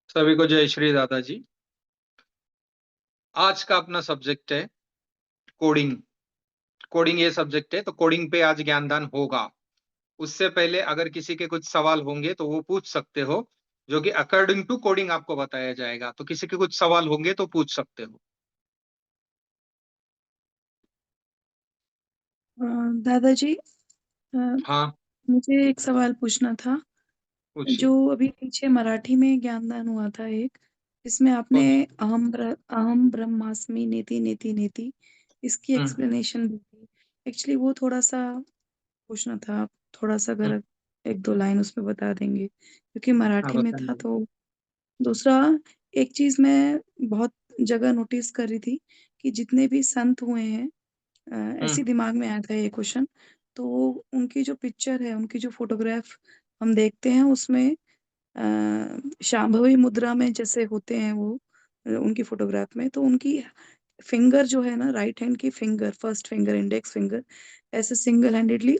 सभी को जय श्री दादा जी। आज का अपना सब्जेक्ट है कोडिंग। कोडिंग ये सब्जेक्ट है, तो कोडिंग पे आज ज्ञानदान होगा। उससे पहले अगर किसी के कुछ सवाल होंगे तो वो पूछ सकते हो, जो कि अकॉर्डिंग टू कोडिंग आपको बताया जाएगा। तो किसी के कुछ सवाल होंगे तो पूछ सकते हो। दादाजी, हाँ, मुझे एक सवाल पूछना था। पूछिए। जो अभी पीछे मराठी में ज्ञानदान हुआ था एक, जिसमें आपने कौन? अहम ब्रह्मास्मि नेति नेति नेति इसकी हम्म। एक्सप्लेनेशन दी थी। एक्चुअली वो थोड़ा सा पूछना था, आप थोड़ा सा हम्म। अगर एक दो लाइन उसमें बता देंगे, क्योंकि हाँ, मराठी में था। बताइए। तो दूसरा, एक चीज मैं बहुत जगह नोटिस कर रही थी कि जितने भी संत हुए हैं, हम्म। ऐसे दिमाग में आया था ये क्वेश्चन। तो वो उनकी जो पिक्चर है, उनकी जो फोटोग्राफ हम देखते हैं उसमें, शांभवी मुद्रा में जैसे होते हैं वो, उनकी फोटोग्राफ में तो उनकी फिंगर जो है ना, राइट हैंड की finger, first finger, index finger, ऐसे सिंगल हैंडेडली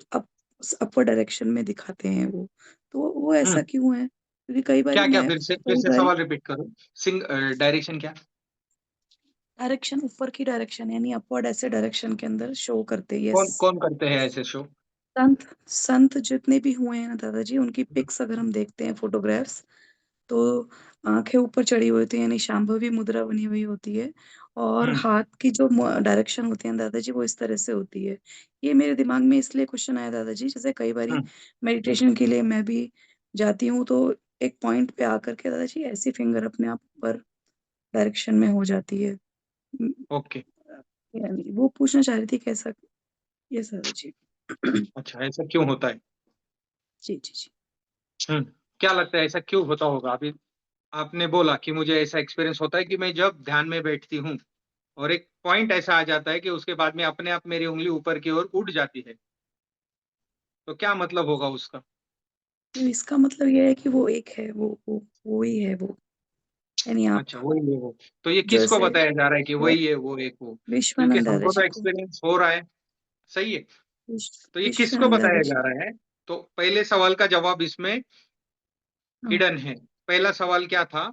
अपर डायरेक्शन में दिखाते हैं वो। तो वो ऐसा हम्म। क्यों है? क्योंकि कई बारी क्या क्या, मैं फिर कई से बारी सवाल रिपीट करो। सिंग डायरेक्शन क्या? डायरेक्शन, ऊपर की डायरेक्शन यानी अपवर्ड, ऐसे डायरेक्शन के अंदर शो करते, यस। कौन कौन करते हैं ऐसे शो? संत संत जितने भी हुए हैं ना दादाजी, उनकी पिक्स अगर हम देखते हैं, फोटोग्राफ्स, तो आंखें ऊपर चढ़ी हुई होती है, यानी शांभवी मुद्रा बनी हुई होती है। और हम्म। हाथ की जो डायरेक्शन होती है दादाजी, वो इस तरह से होती है। ये मेरे दिमाग में इसलिए क्वेश्चन आया दादाजी, जैसे कई बारी हम्म। मेडिटेशन के लिए मैं भी जाती हूँ, तो एक पॉइंट पे आकर के दादाजी ऐसी फिंगर अपने आप ऊपर डायरेक्शन में हो जाती है। म, ओके। यानी वो पूछना चाह रही थी कैसा। यस दादाजी। अच्छा, ऐसा क्यों होता है? जी जी जी। हम्म। क्या लगता है ऐसा क्यों होता होगा? अभी आपने बोला कि मुझे ऐसा एक्सपीरियंस होता है कि मैं जब ध्यान में बैठती हूँ और एक पॉइंट ऐसा आ जाता है कि उसके बाद में अपने आप मेरी उंगली ऊपर की ओर उठ जाती है। तो क्या मतलब होगा उसका? तो इसका मतलब ये है कि वो एक है, वो ही है वो, यानी आप अच्छा, वही है वो। तो ये किसको जैसे बताया जा रहा है कि वही है वो, एक वो? क्योंकि विश्वानंद हमको तो दादाजी को। एक्सपीरियंस हो रहा है। सही है। तो ये किसको विश्वानंद बताया दादाजी जा को। रहा है? तो पहले सवाल का जवाब इसमें हाँ। हिडन है। पहला सवाल क्या था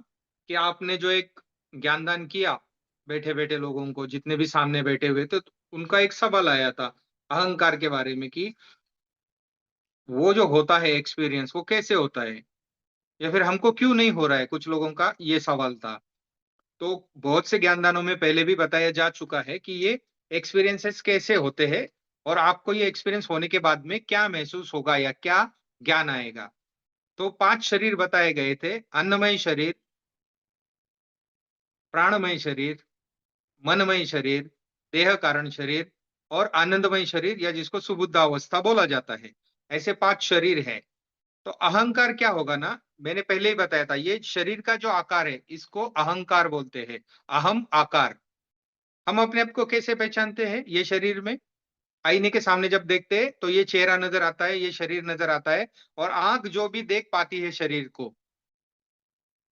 कि आपने जो एक ज्ञानदान किया बैठे बैठे लोगों को, जितने भी सामने बैठे हुए थे, तो उनका एक सवाल आया था अहंकार के बारे में कि वो जो होता है एक्सपीरियंस, वो कैसे होता है, या फिर हमको क्यों नहीं हो रहा है, कुछ लोगों का ये सवाल था। तो बहुत से ज्ञानदानों में पहले भी बताया जा चुका है कि ये एक्सपीरियंसेस कैसे होते हैं, और आपको ये एक्सपीरियंस होने के बाद में क्या महसूस होगा या क्या ज्ञान आएगा। तो 5 शरीर बताए गए थे: अन्नमय शरीर, प्राणमय शरीर, मनमय शरीर, देह कारण शरीर, और आनंदमय शरीर, या जिसको सुबुद्धावस्था बोला जाता है। ऐसे 5 शरीर है। तो अहंकार क्या होगा ना, मैंने पहले ही बताया था, ये शरीर का जो आकार है इसको अहंकार बोलते हैं। अहम आकार। हम अपने आप को कैसे पहचानते हैं ये शरीर में? आईने के सामने जब देखते हैं तो ये चेहरा नजर आता है, ये शरीर नजर आता है, और आंख जो भी देख पाती है शरीर को,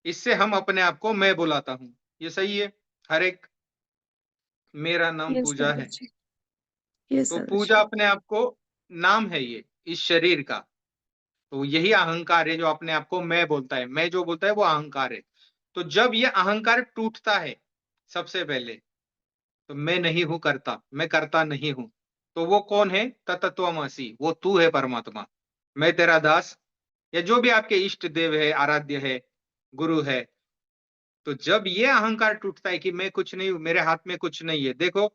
इससे हम अपने आप को मैं बुलाता हूं। ये सही है? हर एक, मेरा नाम यस पूजा है। दादाजी। यस तो दादाजी। पूजा अपने आप को नाम है ये, इस शरीर का। तो यही अहंकार है जो अपने आप को मैं बोलता है। मैं जो बोलता है वो अहंकार है। तो जब ये अहंकार टूटता है, सबसे पहले, तो मैं नहीं हूं करता, मैं करता नहीं हूं। तो वो कौन है? तत्त्वमसि, वो तू है परमात्मा। मैं तेरा दास, या जो भी आपके इष्ट देव है, आराध्य है, गुरु है। तो जब ये अहंकार टूटता है कि मैं कुछ नहीं हूं, मेरे हाथ में कुछ नहीं है। देखो,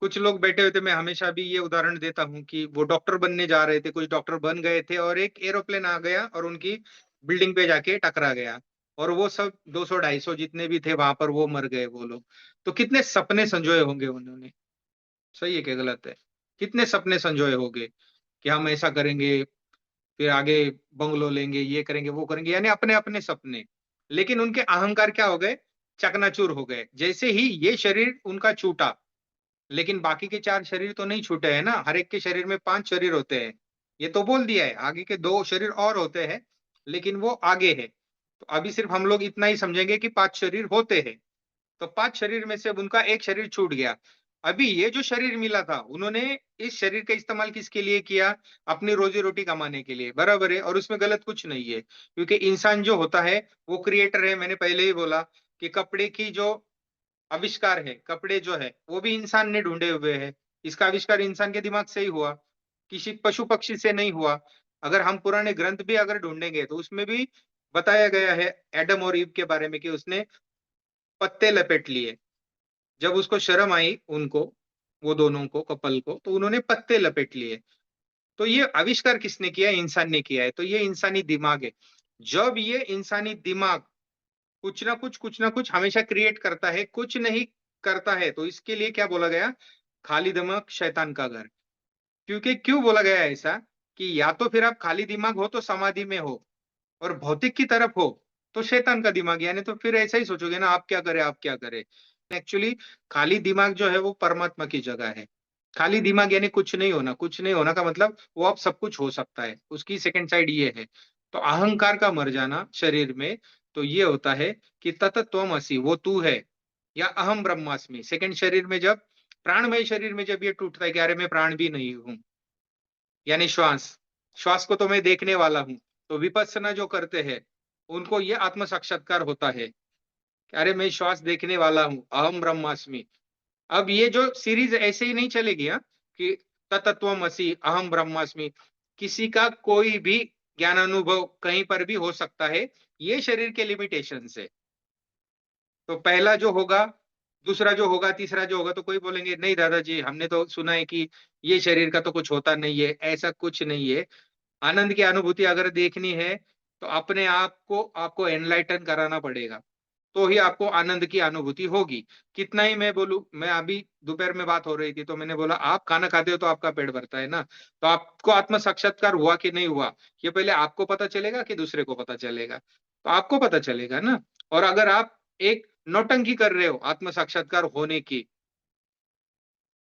कुछ लोग बैठे हुए थे, मैं हमेशा भी ये उदाहरण देता हूँ कि वो डॉक्टर बनने जा रहे थे, कुछ डॉक्टर बन गए थे, और एक एरोप्लेन आ गया और उनकी बिल्डिंग पे जाके टकरा गया, और वो सब 200-250 जितने भी थे वहां पर, वो मर गए वो लोग। तो कितने सपने संजोए होंगे उन्होंने। सही है कि गलत है? कितने सपने संजोए होंगे कि हम ऐसा करेंगे, फिर आगे बंगलो लेंगे, ये करेंगे, वो करेंगे, यानी अपने अपने सपने। लेकिन उनके अहंकार क्या हो गए? चकनाचूर हो गए। जैसे ही ये शरीर उनका छूटा, लेकिन बाकी के 4 शरीर तो नहीं छूटे हैं ना। हर एक के शरीर में 5 शरीर होते हैं। ये तो बोल दिया है, आगे के 2 शरीर और होते हैं, लेकिन वो आगे है। तो अभी सिर्फ हम लोग इतना ही समझेंगे कि 5 शरीर होते हैं। तो 5 शरीर में से अब उनका एक शरीर छूट गया। अभी ये जो शरीर मिला था, उन्होंने इस शरीर का इस्तेमाल किसके लिए किया? अपनी रोजी-रोटी कमाने के लिए, बराबर है? और उसमें गलत कुछ नहीं है, क्योंकि इंसान जो होता है, वो क्रिएटर है। मैंने पहले ही बोला कि कपड़े की जो आविष्कार है, कपड़े जो है, वो भी इंसान ने ढूँढे हुए हैं। इसका आविष्कार इंसान के दिमाग से ही हुआ, किसी पशु-पक्षी से नहीं हुआ। अगर हम पुराने ग्रंथ भी अगर ढूँढेंगे, तो उसमें भी बताया गया है एडम और ईव के बारे में कि उसने पत्ते लपेट लिए। जब उसको शर्म आई उनको, वो दोनों को, कपल को, तो उन्होंने पत्ते लपेट लिए। तो ये आविष्कार किसने किया है? इंसान ने किया है। तो ये इंसानी दिमाग है। जब ये इंसानी दिमाग कुछ ना कुछ हमेशा क्रिएट करता है, कुछ नहीं करता है, तो इसके लिए क्या बोला गया? खाली दिमाग शैतान का घर। क्योंकि क्यों बोला गया है ऐसा? कि या तो फिर आप खाली दिमाग हो तो समाधि में हो, और भौतिक की तरफ हो, तो शैतान का दिमाग, यानी तो फिर ऐसा ही सोचोगे ना, आप क्या करें, आप क्या करें? एक्चुअली खाली दिमाग जो है वो परमात्मा की जगह है। खाली दिमाग यानी कुछ नहीं होना, कुछ नहीं होना का मतलब वो अब सब कुछ हो सकता है, उसकी सेकंड साइड ये है। तो अहंकार का मर जाना शरीर में, तो ये होता है कि ततत्वमसि, वो तू है, या अहम ब्रह्मास्मि। सेकंड शरीर में जब, प्राणमय शरीर में जब ये टूटता है कि अरे मैं प्राण भी नहीं हूँ, यानी श्वास, श्वास को तो मैं देखने वाला हूँ। तो विपस्सना जो करते हैं, उनको ये आत्म साक्षात्कार होता है कि अरे मैं श्वास देखने वाला हूँ, अहम ब्रह्मास्मि। अब ये जो सीरीज ऐसे ही नहीं चलेगी, हाँ, कि ततत्वमसि, अहम ब्रह्मास्मि। किसी का कोई भी ज्ञान अनुभव कहीं पर भी हो सकता है, ये शरीर के लिमिटेशन से। तो पहला जो होगा, दूसरा जो होगा, तीसरा जो होगा, तो कोई बोलेंगे नहीं दादाजी, हमने तो सुना है कि ये शरीर का तो कुछ होता नहीं है, ऐसा कुछ नहीं है। आनंद की अनुभूति अगर देखनी है, तो अपने आप को आपको एनलाइटन कराना पड़ेगा, तो ही आपको आनंद की अनुभूति होगी। कितना ही मैं बोलूं, मैं अभी दोपहर में बात हो रही थी, तो मैंने बोला आप खाना खाते हो तो आपका पेट भरता है ना, तो आपको आत्म साक्षात्कार हुआ कि नहीं हुआ, ये पहले आपको पता चलेगा कि दूसरे को पता चलेगा? तो आपको पता चलेगा ना। और अगर आप एक नौटंकी कर रहे हो आत्म साक्षात्कार होने की,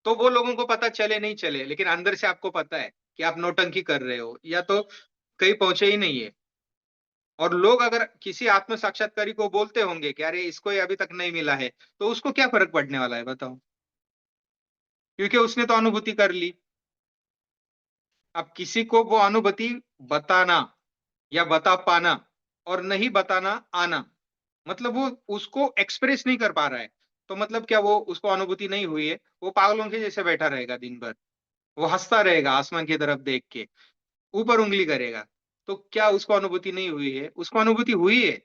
तो वो लोगों को पता चले नहीं चले, लेकिन अंदर से आपको पता है कि आप नौटंकी कर रहे हो, या तो कहीं पहुंचे ही नहीं है। और लोग अगर किसी आत्म साक्षात्कारी को बोलते होंगे कि अरे इसको ये अभी तक नहीं मिला है, तो उसको क्या फर्क पड़ने वाला है बताओ? क्योंकि उसने तो अनुभूति कर ली। अब किसी को वो अनुभूति बताना या बता पाना, और नहीं बताना आना, मतलब वो उसको एक्सप्रेस नहीं कर पा रहा है, तो मतलब क्या वो उसको अनुभूति नहीं हुई है? वो पागलों के जैसे बैठा रहेगा दिन भर, वो हंसता रहेगा आसमान की तरफ देख के, ऊपर उंगली करेगा। तो क्या उसको अनुभूति नहीं हुई है? उसको अनुभूति हुई है,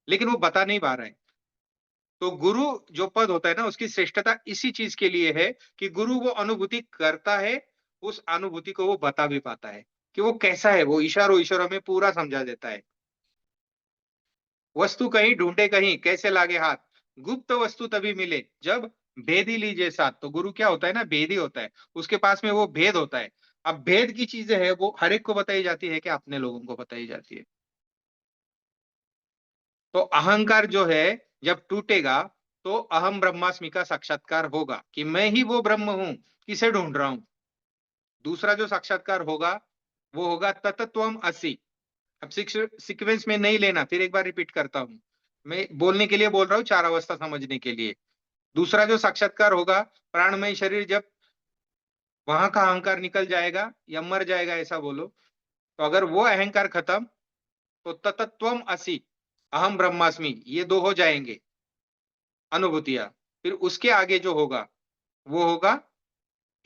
लेकिन वो बता नहीं पा रहा है। तो गुरु जो पद होता है ना, उसकी श्रेष्ठता इसी चीज के लिए है कि गुरु वो अनुभूति करता है, उस अनुभूति को वो बता भी पाता है कि वो कैसा है, वो इशारों इशारों में पूरा समझा देता है। वस्तु कहीं ढूंढे कहीं, कैसे लागे हाथ, गुप्त वस्तु तभी मिले जब भेदी लीजिए साथ। तो गुरु क्या होता है ना, भेदी होता है, उसके पास में वो भेद होता है। अब भेद की चीजें है वो हर एक को बताई जाती है कि अपने लोगों को बताई जाती है। तो अहंकार जो है, जब टूटेगा, तो अहम ब्रह्मास्मि का साक्षात्कार होगा कि मैं ही वो ब्रह्म हूं, किसे ढूंढ रहा हूं। दूसरा जो साक्षात्कार होगा, वो होगा ततत्वम असि। अब सीक्वेंस में नहीं लेना, फिर एक बार रिपीट करता हूं, मैं बोलने के लिए बोल रहा हूँ, चार अवस्था समझने के लिए। दूसरा जो साक्षात्कार होगा, प्राणमय शरीर जब वहां का अहंकार निकल जाएगा या मर जाएगा ऐसा बोलो, तो अगर वो अहंकार खत्म, तो ततत्वम असि, अहम ब्रह्मास्मि, ये दो हो जाएंगे अनुभूतियां। फिर उसके आगे जो होगा, वो होगा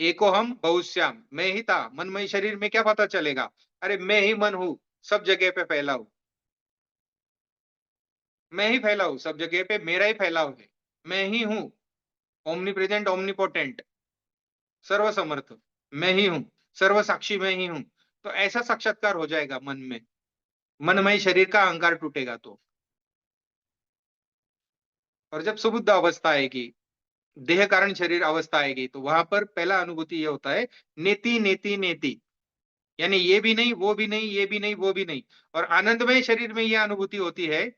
एको हम बहुश्याम, मैं ही था। मनमय शरीर में क्या पता चलेगा? अरे मैं ही मन हूं, सब जगह पे फैला हूं, मैं ही फैला हूं सब जगह पे, मेरा ही फैलाव है, मैं ही हूं, ओमनी प्रेजेंट ओमनीपोटेंट, सर्वसमर्थ, मैं ही हूं, सर्व साक्षी मैं ही हूं। तो ऐसा साक्षात्कार हो जाएगा मन में, मनमय शरीर का अहंकार टूटेगा तो। और जब सुबुद्ध अवस्था आएगी, देह कारण शरीर अवस्था आएगी, तो वहां पर पहला अनुभूति ये होता है, नेति नेति नेति, यानी ये भी नहीं, वो भी नहीं, ये भी नहीं, वो भी नहीं। और आनंदमय शरीर में यह अनुभूति होती है,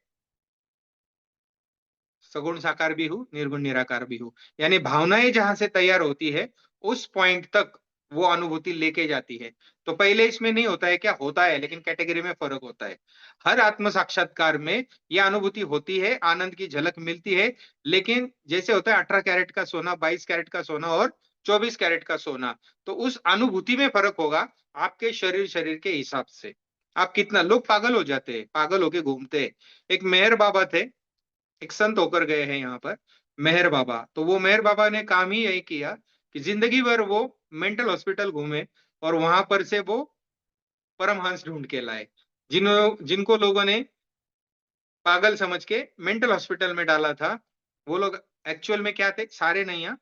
सगुण साकार भी हूँ, निर्गुण निराकार भी हूँ। यानी भावनाएं जहां से तैयार होती है, उस पॉइंट तक वो अनुभूति लेके जाती है। तो पहले इसमें नहीं होता है, क्या होता है, लेकिन कैटेगरी में फर्क होता है। हर आत्म साक्षात्कार में ये अनुभूति होती है, आनंद की झलक मिलती है, लेकिन जैसे होता है 18 कैरेट का सोना, 22 कैरेट का सोना और 24 कैरेट का सोना, तो उस अनुभूति में फर्क होगा आपके शरीर के हिसाब से। आप कितना, लोग पागल हो जाते हैं, पागल होके घूमते हैं। एक मेहर बाबा थे, एक संत होकर गए हैं यहाँ पर, मेहर बाबा। तो वो मेहर बाबा ने काम ही यही किया कि जिंदगी भर वो मेंटल हॉस्पिटल घूमे और वहां पर से वो परमहंस ढूंढ के लाए, जिनको लोगों ने पागल समझ के मेंटल हॉस्पिटल में डाला था। वो लोग एक्चुअल में क्या थे, सारे नहीं, यहाँ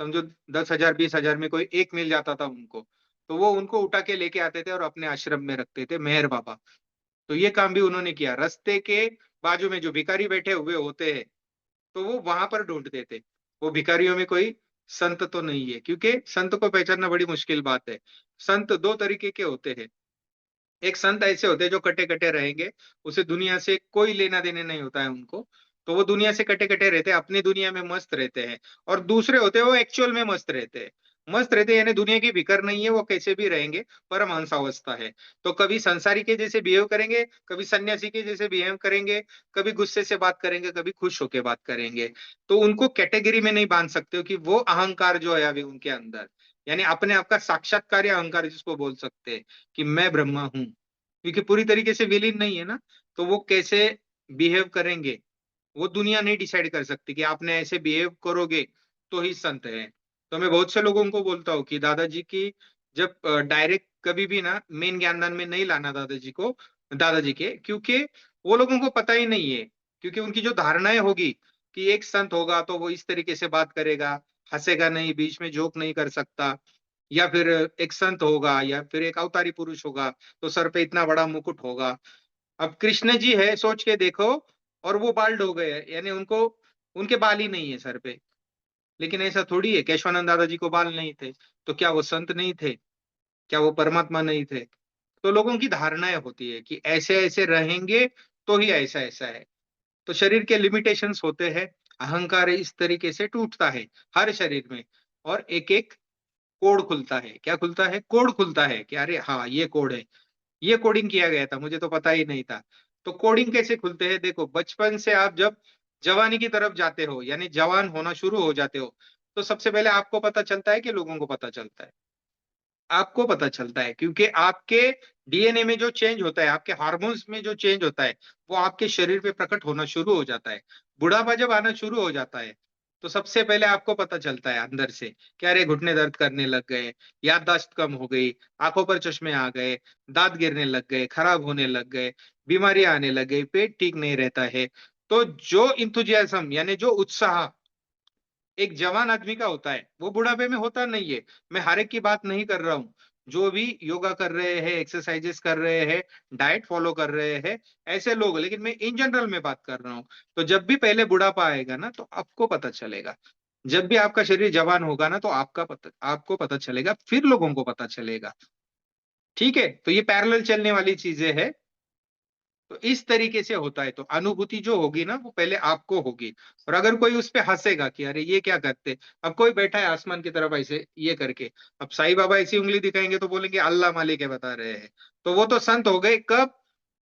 समझो 10,000 20,000 में कोई एक मिल जाता था उनको, तो वो उनको उठा के लेके आते थे और अपने आश्रम में रखते थे, मेहर बाबा। तो ये काम भी उन्होंने किया। रास्ते के बाजू में जो भिखारी बैठे हुए होते हैं, तो वो वहां पर ढूंढते थे। वो भिखारियों में कोई संत तो नहीं है, क्योंकि संत को पहचानना बड़ी मुश्किल बात है। संत दो तरीके के होते हैं। एक संत ऐसे होते हैं जो कटे कटे रहेंगे, उसे दुनिया से कोई लेना देने नहीं होता है उनको, तो वो दुनिया से कटे कटे रहते हैं, अपनी दुनिया में मस्त रहते हैं। और दूसरे होते हैं वो एक्चुअल में मस्त रहते हैं। मस्त रहते हैं यानी दुनिया की फिक्र नहीं है, वो कैसे भी रहेंगे, परमहंस अवस्था है। तो कभी संसारी के जैसे बिहेव करेंगे, कभी सन्यासी के जैसे बिहेव करेंगे, कभी गुस्से से बात करेंगे, कभी खुश होकर बात करेंगे। तो उनको कैटेगरी में नहीं बांध सकते हो कि वो अहंकार जो है अभी उनके अंदर, यानी अपने आप का साक्षात्कार या अहंकार जिसको बोल सकते हैं कि मैं ब्रह्मा हूँ, क्योंकि पूरी तरीके से विलीन नहीं है ना। तो वो कैसे बिहेव करेंगे, वो दुनिया नहीं डिसाइड कर सकती कि आपने ऐसे बिहेव करोगे तो ही संत है। तो मैं बहुत से लोगों को बोलता हूँ कि दादाजी की जब डायरेक्ट कभी भी ना मेन ज्ञानदान में नहीं लाना दादाजी को, दादाजी के, क्योंकि वो लोगों को पता ही नहीं है। क्योंकि उनकी जो धारणाएं होगी कि एक संत होगा तो वो इस तरीके से बात करेगा, हंसेगा नहीं, बीच में जोक नहीं कर सकता, या फिर एक संत होगा या फिर एक अवतारी पुरुष होगा तो सर पे इतना बड़ा मुकुट होगा। अब कृष्ण जी है, सोच के देखो, और वो बाल्ड हो गए हैं, यानी उनको, उनके बाल ही नहीं है सर पे। लेकिन ऐसा थोड़ी है, केशवानंद दादाजी को बाल नहीं थे, तो क्या वो संत नहीं थे, क्या वो परमात्मा नहीं थे? तो लोगों की धारणाएं होती है कि ऐसे ऐसे रहेंगे तो ही ऐसा ऐसा है। तो शरीर के लिमिटेशंस होते हैं, अहंकार इस तरीके से टूटता है हर शरीर में, और एक एक कोड खुलता है। क्या खुलता है? कोड खुलता है कि अरे हाँ ये कोड है, ये कोडिंग किया गया था, मुझे तो पता ही नहीं था। तो कोडिंग कैसे खुलते हैं? देखो, बचपन से आप जब जवानी की तरफ जाते हो, यानी जवान होना शुरू हो जाते हो, तो सबसे पहले आपको पता चलता है कि लोगों को पता चलता है? आपको पता चलता है, क्योंकि आपके डीएनए में जो चेंज होता है, आपके हार्मोन्स में जो चेंज होता है, वो आपके शरीर पे प्रकट होना शुरू हो जाता है। बुढ़ापा जब आना शुरू हो जाता है, तो सबसे पहले आपको पता चलता है अंदर से कि अरे घुटने दर्द करने लग गए, याददाश्त कम हो गई, आंखों पर चश्मे आ गए, दांत गिरने लग गए, खराब होने लग गए, बीमारियां आने लग गई, पेट ठीक नहीं रहता है। तो जो इंथुजियाज्म यानी जो उत्साह एक जवान आदमी का होता है, वो बुढ़ापे में होता नहीं है। मैं हर एक की बात नहीं कर रहा हूँ। जो भी योगा कर रहे हैं, एक्सरसाइजेस कर रहे हैं, डाइट फॉलो कर रहे हैं, ऐसे लोग, लेकिन मैं इन जनरल में बात कर रहा हूँ। तो जब भी पहले बुढ़ापा आएगा ना, तो आपको पता चलेगा। जब भी आपका शरीर जवान होगा ना, तो आपको पता चलेगा, फिर लोगों को पता चलेगा। ठीक है? तो ये पैरेलल चलने वाली चीजें हैं। तो इस तरीके से होता है। तो अनुभूति जो होगी ना, वो पहले आपको होगी। और अगर कोई उस पे हंसेगा कि अरे ये क्या करते, अब कोई बैठा है आसमान की तरफ ऐसे ये करके, अब साईं बाबा ऐसी उंगली दिखाएंगे तो बोलेंगे अल्लाह मालिक है बता रहे हैं। तो वो तो संत हो गए कब?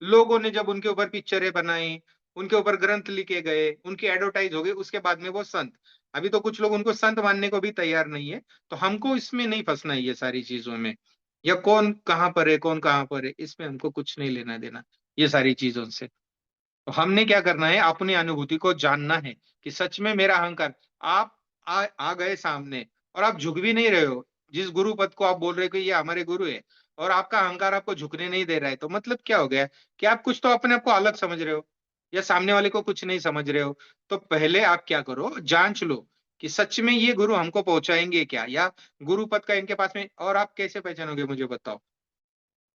लोगों ने जब उनके ऊपर पिक्चरें बनाई, उनके ऊपर ग्रंथ लिखे गए, उनकी एडवर्टाइज हो गई, उसके बाद में वो संत। अभी तो कुछ लोग उनको संत मानने को भी तैयार नहीं है। तो हमको इसमें नहीं फंसना है, ये सारी चीजों में, या कौन कहाँ पर है, कौन कहाँ पर है, इसमें हमको कुछ नहीं लेना देना ये सारी चीजों से। तो हमने क्या करना है, अपनी अनुभूति को जानना है कि सच में मेरा अहंकार, आप आ गए सामने और आप झुक भी नहीं रहे हो, जिस गुरु पद को आप बोल रहे हो कि ये हमारे गुरु है, और आपका अहंकार आपको झुकने नहीं दे रहा है, तो मतलब क्या हो गया कि आप कुछ तो अपने आप को अलग समझ रहे हो, या सामने वाले को कुछ नहीं समझ रहे हो। तो पहले आप क्या करो, जांच लो कि सच में ये गुरु हमको पहुंचाएंगे क्या, या गुरु पद का इनके पास में। और आप कैसे पहचानोगे, मुझे बताओ,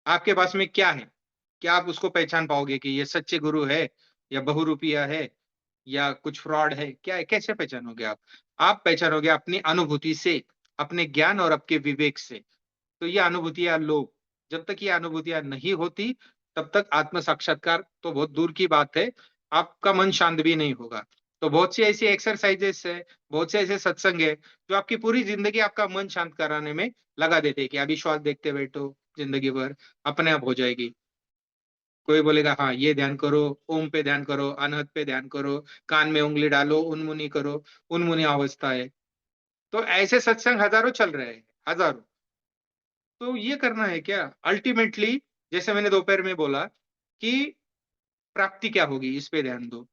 आपके पास में क्या है? क्या आप उसको पहचान पाओगे कि ये सच्चे गुरु है, या बहुरूपिया है, या कुछ फ्रॉड है? क्या है, कैसे पहचानोगे आप पहचानोगे अपनी अनुभूति से, अपने ज्ञान और आपके विवेक से। तो ये अनुभूतियां लो। जब तक ये अनुभूतियां नहीं होती, तब तक आत्म साक्षात्कार तो बहुत दूर की बात है, आपका मन शांत भी नहीं होगा। तो बहुत सी ऐसी एक्सरसाइजेस है, बहुत से ऐसे सत्संग है, जो आपकी पूरी ज़िंदगी आपका मन शांत कराने में लगा देते हैं कि अभी श्वास देखते बैठो ज़िंदगी भर, अपने आप हो जाएगी। कोई बोलेगा हाँ, ये ध्यान करो, ओम पे ध्यान करो, अनहद पे ध्यान करो, कान में उँगली डालो, उन्मुनी करो, उन्मुनी अवस्था है। तो ऐसे सत्संग हज़ारों चल रहे हैं, हज़ारों। तो ये करना है क्या? अल्टीमेटली जैसे मैंने दोपहर में बोला कि प्राप्ति क्या होगी, इस पे ध्यान दो।